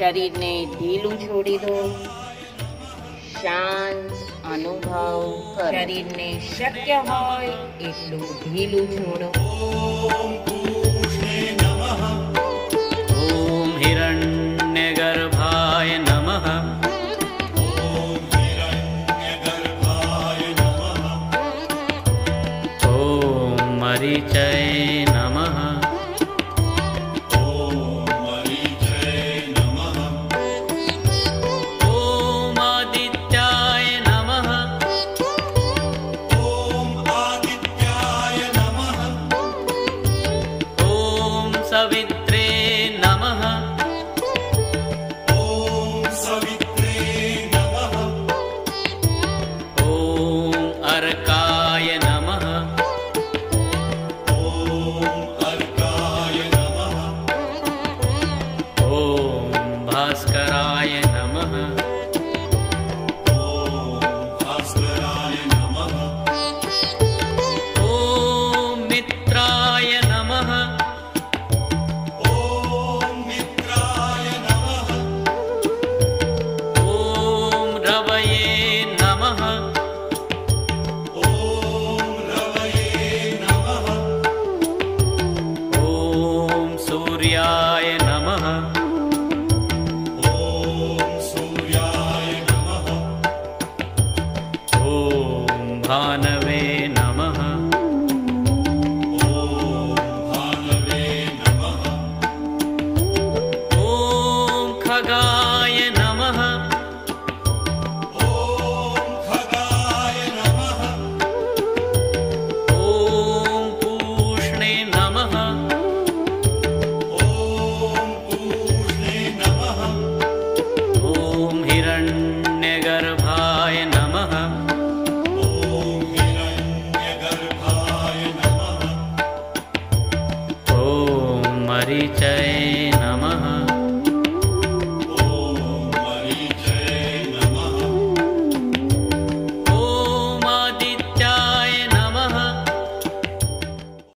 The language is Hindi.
शरीर ने ढीलू छोड़ी दो, शांत अनुभव करो। शरीर ने शक्य होय एटलू ढीलू छोड़ो। ओम हिरण्यगर्भाय नमः। ओम मरीचय नमः। सवित्रे नमः। ओम सवित्रे नमः। ओम अर्काय नमः। ओम अर्काय नमः। ओम भास्कराय नमः। ओम भास्कराय नमः। ओम मित्राय नमः। सूर्याय नमः। ओम सूर्याय नमः। ओम भानवे नमः। ओम भानवे नमः। ओम खगाय नमः। ओम खगाय नमः। ओम पूष्णे नमः। हिरण्यगर्भाय नमः। ओम हिरण्यगर्भाय नमः। ओम मरीचय